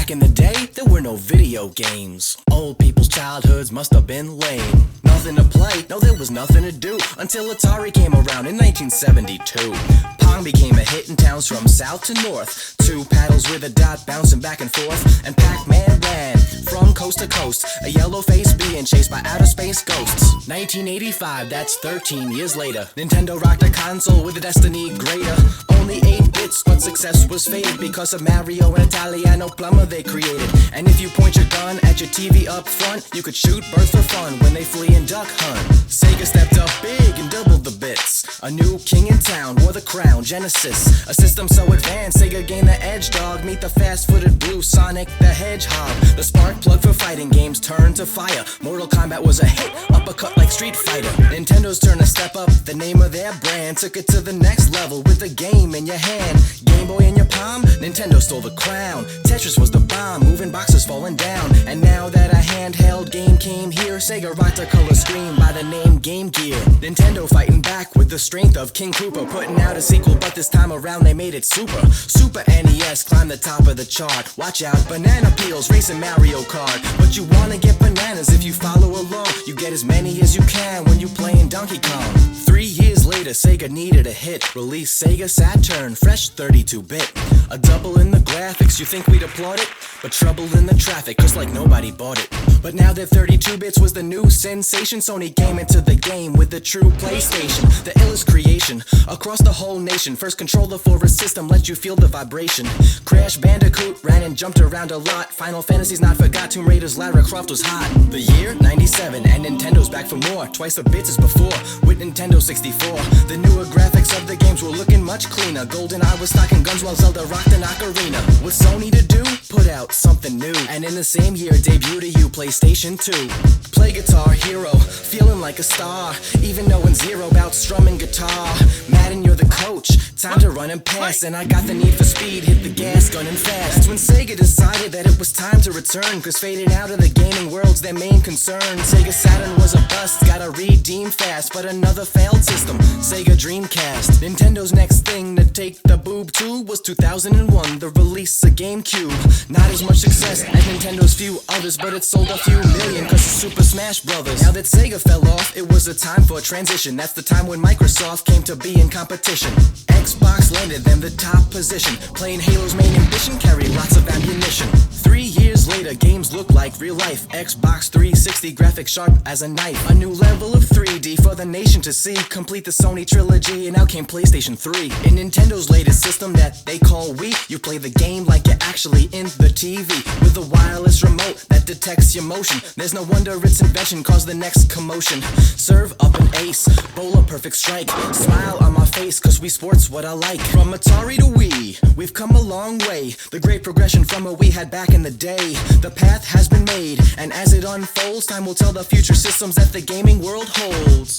Back in the day, there were no video games. Old people's childhoods must have been lame. Nothing to play, no there was nothing to do, until Atari came around in 1972. Pong became a hit in towns from south to north. Two paddles with a dot bouncing back and forth. And Pac-Man ran from coast to coast, a yellow face being chased by outer space ghosts. 1985, that's 13 years later. Nintendo rocked a console with a destiny greater. Only 8 bits, but success was faded because of Mario and Italiano plumber they created. And if you point your gun at your TV up front, you could shoot birds for fun when they flee and duck hunt. Sega stepped up big and doubled the bits. A new king in town wore the crown, Genesis. A system so advanced, Sega gained the edge, dog. Meet the fast-footed blue Sonic the Hedgehog. The spark plug for fighting games turned to fire. Mortal Kombat was a hit, uppercut like Street Fighter. Nintendo's turn to step up, the name of their brand. Took it to the next level with the game in your hand. Game Boy in your palm, Nintendo stole the crown. Tetris was the bomb, moving boxes falling down. And now that a handheld game came here, Sega rocked a color screen by the name Game Gear. Nintendo fighting back with the strength of King Koopa, putting out a sequel, but this time around they made it Super. Super NES climbed the top of the chart. Watch out, banana peels racing Mario Kart. But you wanna get bananas if you follow along. You get as many as you can when you playing Donkey Kong. 3 years later, Sega needed a hit. Released Sega Saturn, fresh 32-bit. A double in the graphics, you think we'd applaud it? But trouble in the traffic, cause like nobody bought it. But now that 32 bits was the new sensation, Sony came into the game with the true PlayStation. The illest creation across the whole nation. First controller for a system lets you feel the vibration. Crash Bandicoot ran and jumped around a lot. Final Fantasy's not forgot, Tomb Raider's Lara Croft was hot. The year 97 and Nintendo's back for more. Twice the bits as before with Nintendo 64. The newer graphics of the games were looking much cleaner. GoldenEye was stocking guns while Zelda rocked an ocarina. What's Sony to do? Put out something new. And in the same year debut to you, PlayStation 2. Play Guitar Hero, feeling like a star. Even knowing zero about strumming guitar. Madden, you're the coach, time to run and pass. And I got the need for speed, hit the gas, gunning fast. That's when Sega decided that it was time to return, cause fading out of the gaming world's their main concern. Sega Saturn was a bust, gotta redeem fast. But another failed system, Sega Dreamcast. Nintendo's next thing to take the boob to was 2001, the release of GameCube. Not as much success as Nintendo's few others, but it sold a few million cause of Super Smash Brothers. Now that Sega fell off, it was a time for a transition. That's the time when Microsoft came to be in competition. Xbox landed them the top position. Playing Halo's main ambition carried lots of ammunition. 3 years later, games look like real life. Xbox 360 graphics sharp as a knife. A new level of 3D for the nation to see. Complete the Sony trilogy and out came PlayStation 3. In Nintendo's latest system that they call Wii, you play the game like you're actually in the TV. With a wireless remote that detects your motion. There's no wonder its invention caused the next commotion. Serve up an ace, bowl a perfect strike. Smile on my face cause we sports what I like. From Atari to Wii, we've come a long way. The great progression from what we had back in the day. The path has been made, and as it unfolds, time will tell the future systems that the gaming world holds.